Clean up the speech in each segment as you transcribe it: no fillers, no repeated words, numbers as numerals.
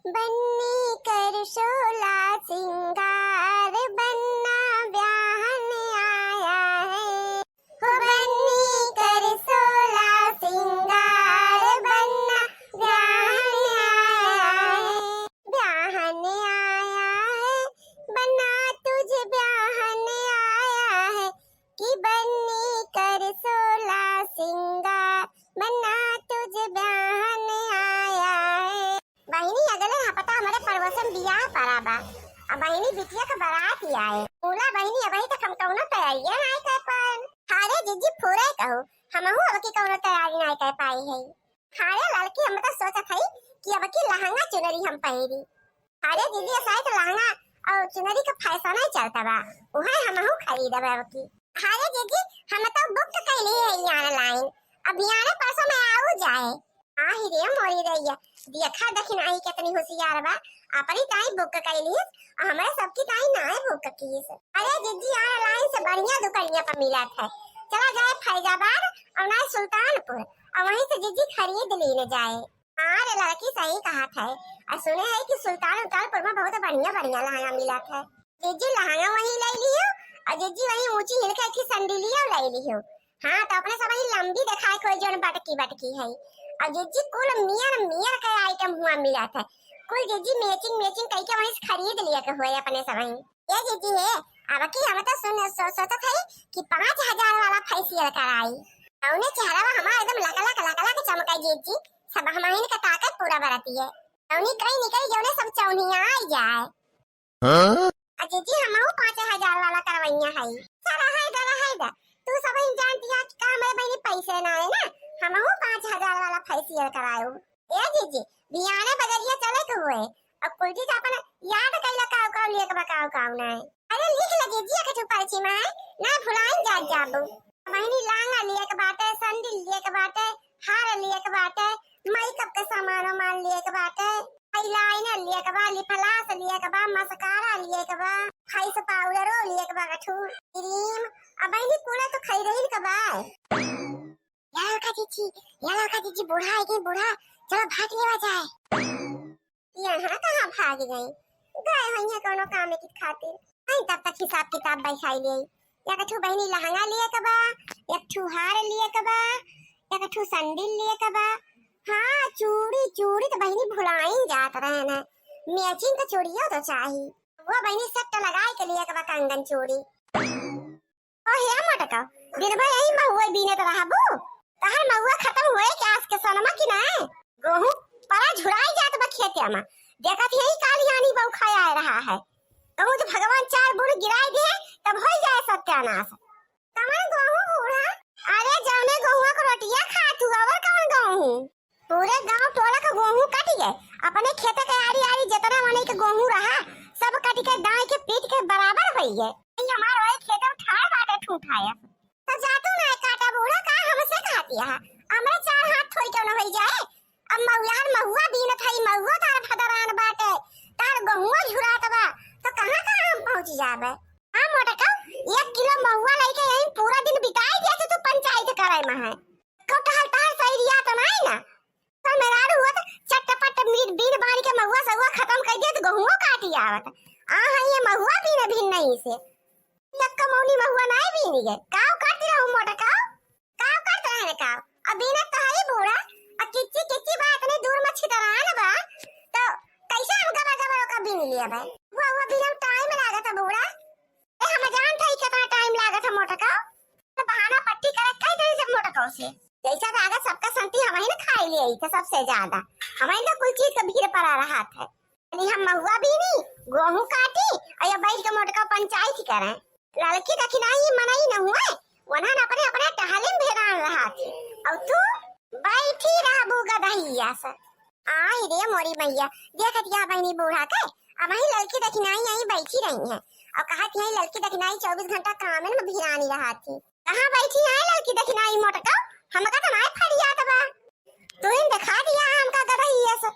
बन्नी कर शोला सिंगार बन्ना ब्याहन आया है। हो बन्नी कर शोला सिंगार बन्ना ब्याहन आया है। ब्याहन आया है बन्ना तुझे ब्याहन आया है कि बन्नी कर शोला सिंगार बन्ना तुझे ब्याहन आया है। बहिनी अगले हफ्ता हमारे परवसन बियाह पराबा। अब बहिनी बिटिया का बारात ही आए। बोला बहिनी अबही तक हम कौनो तैयारी नहीं कर पाए। हारे जीजी फोरे कहो हमहू अब की कौनो तैयारी नहीं कर पाई है। हारे लड़की हम तो सोचत हई कि अब की लहंगा चुनरी हम पहरी। हारे जीजी शायद लहंगा और चुनरी का फैशन नहीं चलता बा उहे हमहू खरीदब अब की। हारे जीजी हम तो बुक कैली है ऑनलाइन। अब याने परसों में आऊ जाए। आही रे मोरी रैया देखा दखिन आई कितनी होशियार बा। अपनी ताई बुक कैली और हमारे सबकी ताई नाए बुक की। अरे जीजी ऑनलाइन से बढ़िया दुकानिया पर मिला था। चला जाए फैजाबाद और ना सुल्तानपुर और वहीं से जीजी खरीद लेने जाए। अरे लड़की सही कहा था। और सुने है कि सुल्तानपुर में बहुत बढ़िया बढ़िया लहंगा मिला था। जीजी लहंगा वहीं ले लियो और जीजी वहीं ऊंची हिल की संडिलिया ले लियो। हाँ तो अपने सब वहीं लंबी दिखाए कोई जोन बटकी है। और जीजी कुल मियर का आइटम हुआ मिला था। कुल जीजी मैचिंग कई के वहीं खरीद लिया के हुए अपने सब वहीं। ये जीजी है अब की हम तो सोचत है कि 5000 वाला फेशियल कराई। औने चेहरा हमारा एकदम लकला के चमकाई जीजी। सब हमारी का ताकत पूरा बरती है। औनी कहीं निकल जोने सब चौनिया आ जाए। हां जीजी हमहू 5000 वाला करवैया है। सारा है दा तू सब ही जानती है कि का मेरे बहनी पैसे ना है ना। हमहू 5000 वाला फेशियल करायो। ए जीजी बियाने बदरिया चले के हुए अब कुल चीज अपन याद कैला का लिए के बकाओ ना। अरे लिख लगे जी के पर्ची में ना भुलाइन जाबू। बहनी लांगा लिए के बाटे संडिल लिए के बाटे हार लिए के बाटे मेकअप के सामान मान लिए के बाटे आईलाइनर लिए के बा लिपलास लिए के बा मस्कारा लिए के बा फेस पाउडर लिए के बा कछु क्रीम अब बहनी पूरा तो खरीद के बा। यार का जीजी बूढ़ा है कि बूढ़ा चलो भाग लेवा जाए। यहाँ कहाँ भाग गई गए हैं कोनो काम की खातिर। नहीं तब तक हिसाब किताब बैठाई ले। या कछु बहनी लहंगा लिए के बा एक ठू हार लिए के बा या कछु संडिल लिए के बा। हाँ चूड़ी तो बहनी भुलाइन जात रहे ना। मैचिंग का चूड़िया तो चाहिए। वो बहनी सेट लगाए के लिए के बा कंगन चूड़ी। ओ हे मटका दिन भर यही महुआ बीने तो रहबो। तहर महुआ खत्म हुए के आज के सनमा की ना गेहूं परा झुराई जात बा खेते में। देखत यही कालियानी बहु खाया रहा है। कहूं तो भगवान 4 बुढ़ गिराए दे तब हो जाए सत्यानाश। तमन गेहूं बूढ़ा अरे जाने गेहूं को रोटियां खात हुआ और कौन गेहूं पूरे गांव टोला का गेहूं कट गए। अपने खेत के आरी जितना मने के गेहूं रहा सब कट के दाई के पीट के बराबर होई है। ये हमार ओए खेत में ठाड़ बाटे ठूठाया तो जातू ना काटा बूढ़ा का हमसे कहती है। हमरे 4 हाथ थोड़ी क्यों न होई जाए। अब महुआ बीन थई महुआ तार फदरान बाटे तार गेहूं झुरात बा तो कहां हम पहुंच जाबे। हां मोटा का 1 किलो महुआ लेके यहीं पूरा दिन बिताई जैसे तू पंचायत करे में है। कटहल तार सैरिया तो नहीं ना तो मेरा हुआ तो चटपट मीट बीन बारी के महुआ सहुआ खत्म कर दिया तो गेहूं काटी आवत। आ है ये महुआ बीन नहीं से लक्का मौनी महुआ नहीं बीनी गए काव करती रहूं मोटा काव करते रहने काव अब बीना तो है बूढ़ा अब किच्ची बात नहीं दूर मच्छी तरह ना बा तो कैसे हम गबा का बीन लिया भाई। वो बीना टाइम लागत है बूढ़ा। ए हम जानत है कितना टाइम लागत है मोटा काव तो बहाना पट्टी करे कई तरह से मोटा काव से जैसा लागत सबका संती हम ही ना खाई लिए थे सबसे ज्यादा हमें तो कुछ चीज का भीड़ पड़ा रहा था। हम महुआ बीनी गेहूं काटी और बैठ के मोटा पंचायत करें। लड़की दखिनाई मनाई न हुए वनन अपने टहले में भेरान रहा थी और तू बैठी रहा बूगा दहिया से। आई रे मोरी मैया देखत या बहनी बूढ़ा के अब ही लड़की दखिनाई आई बैठी रही है और कहत है लड़की दखिनाई 24 घंटा काम में भिरानी रहा थी। कहां बैठी है लड़की दखिनाई मोटका हमका तो नहीं फरियात बा तू इन दिखा दिया हमका गदहिया से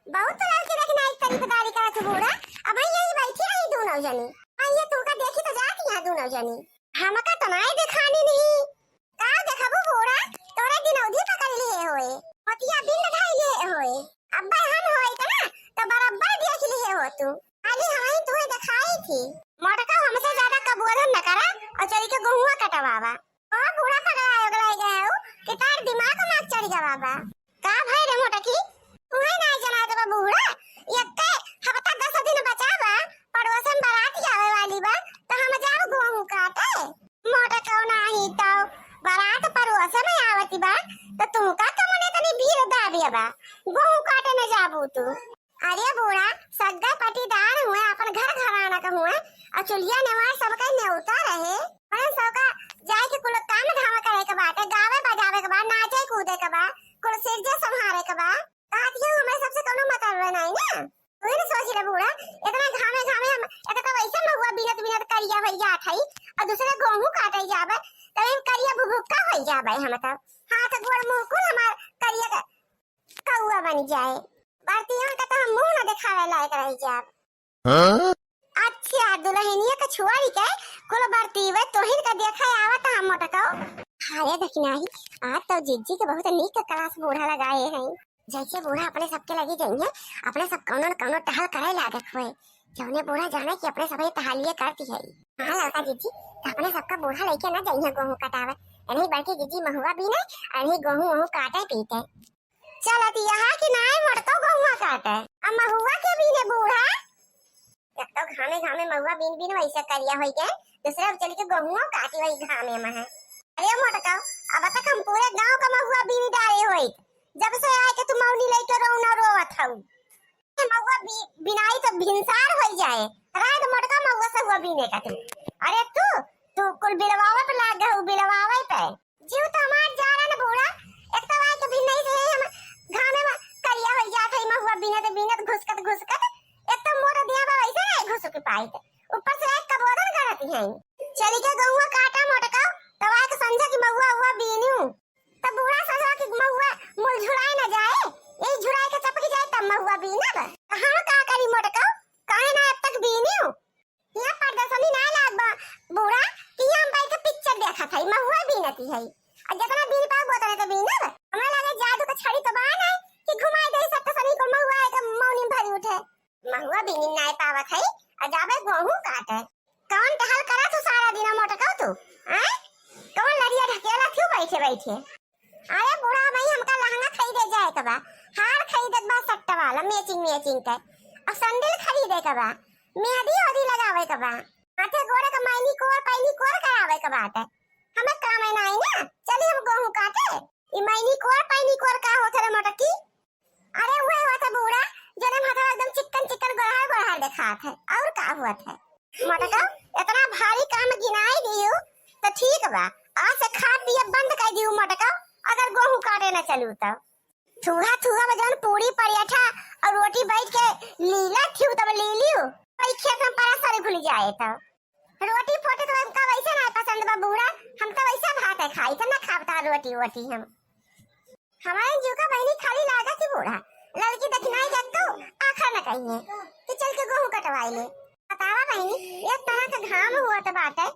बहुत लड़की दखिनाई तारीफदारी करत बूढ़ा अब यही बैठी रही दोनों जनी। ये तू का देखी तो जाती है दोनों जनी हमका तो नहीं दिखानी नहीं का देखबो बूढ़ा तोरे दिन अवधि पकड़ लिए होए पतिया बिन लगाई लिए होए अब बहन होए त ना तो बराबर तू खाली हमारी तुम्हें दिखाई थी मोटका हमसे ज्यादा कबूतन न करा और चली के गहुआ कटवावा और बूढ़ा पकड़ा अगला गया हो कि तार दिमाग में चढ़ गया बाबा का भाई रे मोटकी तुम्हें ना जना तो बूढ़ा यक्के हफ्ता 10 दिन बचावा पड़ोसन बारात आवे वाली बा तो हम जाओ गहू काटे मोटका नाही तो बारात पड़ोसन में आवती बा तो तू का कमने तनी भीड़ दाबिया बा गहू काटे न जाबू तू अरे बूढ़ा सग्गा पटीदार हुए अपन घर घराना का हुए और चुलिया नेवार सबका नेवता रहे और सबका जाए के कुल काम धाम करे के बात गावे बजावे के बाद नाचे कूदे के बाद कुल सिरजे संभाले के बाद कहती हूं हमें सबसे कोनो मतलब नहीं ना तू ही सोच ले बूढ़ा इतना घामे घामे हम इतना वैसे में हुआ बिनत बिनत करिया भैया थई और दूसरे गेहूं काटे जावे तब करिया भुभुक्का हो जावे हम तो हाथ गोड़ मुंह कुल हमार करिया कौआ बन जाए भारतीयों का तो हम मुंह न दिखावे लायक रह जाब अच्छा दुल्हनिया का छुआरी के कुल भारतीय तोहिर का देखा आवत हम मोटकाओ हारे दखनाही आज तो जिज्जी के बहुत नीक क्लास बूढ़ा लगाए हैं जैसे बूढ़ा अपने सबके लगी जाइए अपने सब कौनो न कौनो टहल करे लागत हुए जौने बूढ़ा जाने कि अपने सभी टहलिए करती है हां लड़का जिज्जी अपने सबका बूढ़ा लेके ना जाइए गेहूं कटावे नहीं बल्कि जिज्जी महुआ भी नहीं अभी गेहूं काटे पीते चलत यहाँ कि नाय मरतो गहुआ काटे अब महुआ के भी ने बूढ़ा एक तो घामे घामे महुआ बीन बीन वैसे करिया होई के दूसरे अब चल के गहुआ काटी वही घामे में है अरे मोटका अब तक हम पूरे गांव का महुआ बीन डाले होई जब से आए के तू मौनी लेके रोना रोवत हऊ महुआ बिनाई तो भिनसार हो जाए रात मोटका महुआ से हुआ बीने का तू अरे तू कुल बिलवावे पे लाग गए बिलवावे पे जीव तो हमार जा रहा ना बूढ़ा एक तो आए के भी नहीं से हम घामे में करिया हो जात है महुआ बिनत घुसकत एक तो मोर दिया बा वैसे नहीं घुस के पाई ऊपर से एक कबोदन करती है चली के गहुआ काटा मोटका तब आके समझा कि महुआ हुआ बीनू तब बूढ़ा समझा कि महुआ मुल झुराए न जाए यही झुराए के चपक जाए तब महुआ बीनब हां का करी मोटका काहे ना अब तक बीनू यहां प्रदर्शनी ना लाग बूढ़ा कि हम भाई के पिक्चर देखा था महुआ बीनती है और जितना बीन पाओ उतना तो बीनब हमें लगे जादू का छड़ी तो बान है कि घुमाई दे सकते सनी को महुआ के मौनी भरी उठे महुआ बीन नहीं पावत है और जाबे गेहूं काटे कौन टहल करा तू सारा दिन मोटका तू हैं कौन लड़िया ढकेला क्यों बैठे बैठे अरे बूढ़ा भाई हमका लहंगा खरीदे जाए के बा हार खरीदत बा सट्टा वाला मैचिंग के और सैंडल खरीदे के बा मेहंदी ओदी लगावे के बा हाथे गोड़े का मैली कोर पैली कोर करावे के बात है हमें काम है नहीं ना चलिए हम गेहूं काटे ई मैली कोर पैली कोर का होत रे मोटकी अरे वो होता बूढ़ा जने माथा एकदम चिकन गोहर दिखात है और का हुआ है मोटका इतना भारी काम गिनाई दियो तो ठीक बा आज से खा पिए बंद कर दियो मोटका अगर गेहूं काटे न चलू तो थूहा में जौन पूरी पराठा और रोटी बैठ के लीला थी तब ले लियो भाई खेत में परा सारे भूल जाए तो रोटी फोटे तो हमका वैसे ना पसंद बा बूढ़ा हम तो वैसा भात है खाई तो ना खाता रोटी हम हमारे जीव का बहनी खाली लागा थी बूढ़ा लड़की दखनाई जब तो आखा न कहिए कि चल के गेहूं कटवाई ले बतावा बहनी एक तरह का घाम हुआ तो बात है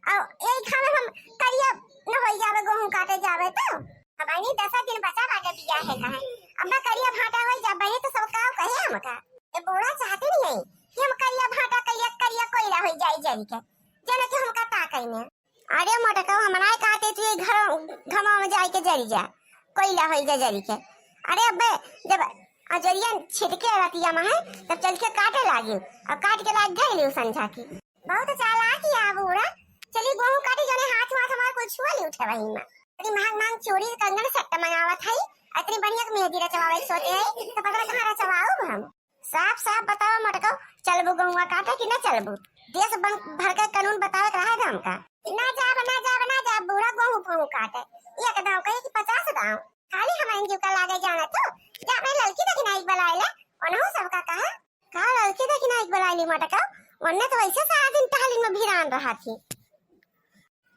और एक घाम हम करिया न हो जावे गेहूं काटे जावे तो बहनी 10 दिन बचा बाटे बिया है कहे अब ना करिया भाटा हो जा बहनी तो सब का कहे हमका ये बूढ़ा चाहते नहीं है कि हम करिया भाटा करिया कोयला हो जाए जरी के जने के हमका ताकई में अरे मोटका हमरा कहते तू घर घमा में जाए के जरी जा कोयला हो जा जरी के अरे अबे जब अजरिया छिटके रतिया में है तब चल के काटे लागी और काट के लाग धर लियो संझा की बहुत चालाक है बूढ़ा चली गेहूं काटे जने हाथ हमार कोई छुआ ली उठे वही में इतनी महंग चोरी कंगन सट्टा मंगावत है इतनी बढ़िया मेहंदी रचवावे सोते है तो पता कहां रचवाओ हम साफ बताओ मोटका चलबू गेहूं काटे कि ना चलबू देश भर के कानून बतावे रहा है हमका ना जा बूढ़ा गेहूं काटे एक दाव कहे कि 50 दाव खाली हमारे जीव का लागे जाना तो जाने लड़की देखना एक बलाइला उन्हों सबका कहा लड़की देखना एक बलाइली मोटका उन्ने तो वैसे सारा दिन टहली में भिरान रहा थी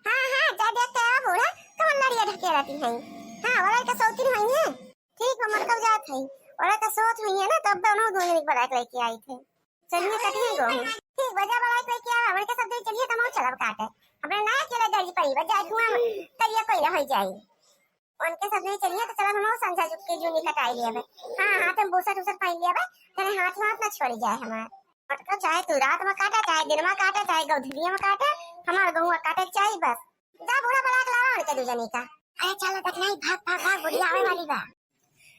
हां जा देखते आ बूढ़ा कौन लड़िया ढके रहती है हां वाला का सौतीन हुई है ठीक है मोटका जात है वाला का सोच हुई है ना तब दोनों दोनों एक बलाक लेके आई थे चलिए कटिए गेहूं ठीक बजा बलाक लेके आ हमारे के सब दे चलिए तमाम चलब काटे हमने ना अकेले दर्जी पड़ी बजा धुआं करिया कोयला हो जाए उनके सब नहीं चलिए तो चलो हम संझा चुप के जूनी कटाई लिया हां हाथ में बूसा टूसर पाई लिया तेरे हाथ ना छोड़ी जाए हमारा मटका चाहे तू रात में काटा, चाहे दिन में काटा, चाहे गौधरिया में काटा, हमार गहुआ काटे के चाहिए बस। जा बूढ़ा बड़ा के लावा उनके दूजनी का। अरे चलो दखनाई, भाग भाग भाग, बुढ़िया आवे वाली बा।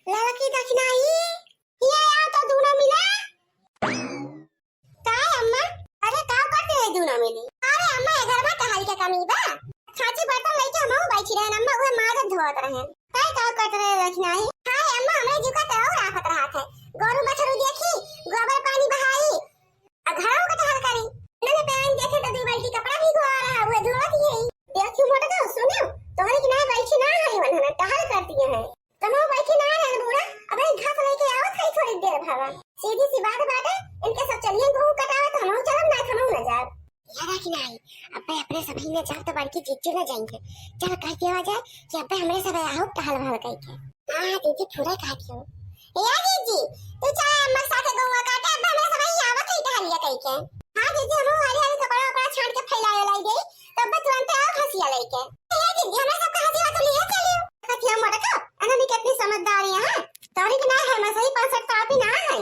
लड़की दखनाई, ये आ तो दूना मिला। काय अम्मा? अरे का करते है दूना मिली? अरे अम्मा ए घर में टहल के कमी बा। खाची बर्तन लेके हम बैठी रहन, अम्मा ओए मार धोत रहे। काय का करते रहे दखनाई? हाय अम्मा हमरे जुका तो राखत रहत है। गोरु बछरू देखी, गोबर पानी बहाई, घरों का टहल करी। मैंने पहन देखे तो 2 बाल्टी कपड़ा भी धोआ रहा, वो धोत ही है। देखियो मोटका सुनो, तोहरे की ना बैठी ना हई वनना टहल करती है। तनो बैठी ना है बूढ़ा, अबे घास लेके आवत है थोड़ी देर भावा। सीधी सी बात बाटे, इनके सब चलिए गहूं कटावे तो हम चलम ना खमऊ ना जाब। यारा की नहीं, अबे अपने सभी ने जाब तो बड़की जीजू ना जाएंगे। चल कह देवा जाए कि अबे हमरे सब आओ टहल भल कह के। हां दीदी पूरा काटियो। या जीजी, तू चाहे अम्मा साथे गहूं काटे, अबे हमरे सब आई आवत है टहलिया कह के। हां जीजी, हम हरी हरी कपड़ा कपड़ा छाड़ के फैलाए लाई गई, तब तुरंत आओ हंसिया लेके। या जीजी, हमरे सब का हंसिया तो लिए चलियो। कथिया मोटका, अना भी कितनी समझदार है। हां तोरी के ना है, मैं सही 65 कापी ना है।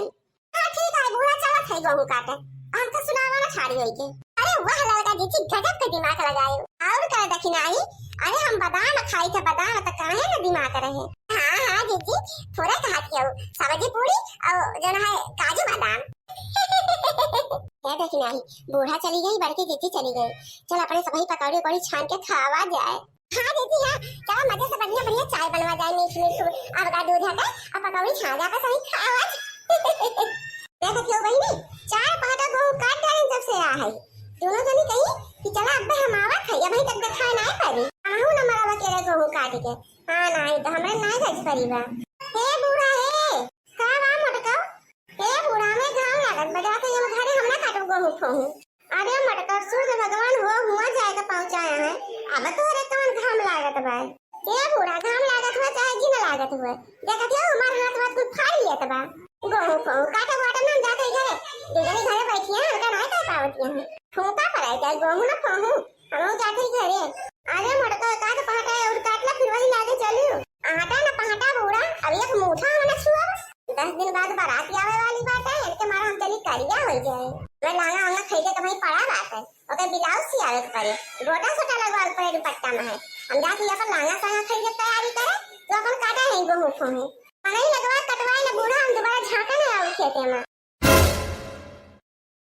हां ठीक है, बूढ़ा चलत है गहूं काटे, हमको सुनावा ना छाड़ी होई के। अरे वाह लड़का जीजी, गजब का दिमाग लगाए। और कर दखनाई, अरे हम बादाम खाई थे, बादाम तो काहे ना दिमाग रहे। हां हां जीजी, पूरा कहा कियो, सब्जी पूरी और जो है काजू बादाम। क्या दखनाई, बूढ़ा चली गई, बड़की जीजी चली गई। चल अपने सभी पकौड़ी पकौड़ी छान के खावा जाए। हाँ दीदी हाँ, चलो मजे से बढ़िया बढ़िया चाय बनवा जाए, मीठ मीठ अब का दूध है और पकौड़ी छा जा पर सही खावा। देखो क्यों बहनी, 4-5 गहूं काट डाले जब से आ है। दोनों जनी कही कि चला अब्बे हम आवा खाई, अभी तक देखा ना परी। आहू न मरावा केरे गहूं काट के। हां नहीं तो हमरे नहीं गज परिवा। हे बूढ़ा हे, का बा मटका? हे बूढ़ा में घाव लागत बजा के ये घरे हम ना काटू गहूं फहू। अरे मटका सूरज भगवान हुआ जाएगा पहुंचाया है। अब तो रे कौन घाम लागत बा? हे बूढ़ा घाम लागत हुआ चाहे जी न लागत हुआ, देखत हो हमार हाथ वाथ कुल फाड़ लिया तबा। गहूं फहू काटे वाटे ना जाते घरे, दूसरी घरे बैठी है, उनका नहीं कर पावती है। फूंका पड़ाई चाहे गहूं ना फहू, हम जाते घरे। अरे मटका का तो पहटा और काटला फिर वही लागे चलियो। आटा ना पहटा बूढ़ा, अब एक मुठा होना छुआ। 10 दिन बाद बारात आवे वाली बात है, इनके मारा हम चली करिया हो जाए। मैं लाना हमने खरीदे के भाई पड़ा बात है, ओके ब्लाउज सियावे के पड़े, गोटा सोटा लगवाल पड़े दुपट्टा में है। हम जाके अपन लाना साना खरीदे तैयारी करे तो अपन काटा है गहूं फहू। नहीं लगवा कटवाए ना बूढ़ा, हम दोबारा झांका ना आऊ खेते में।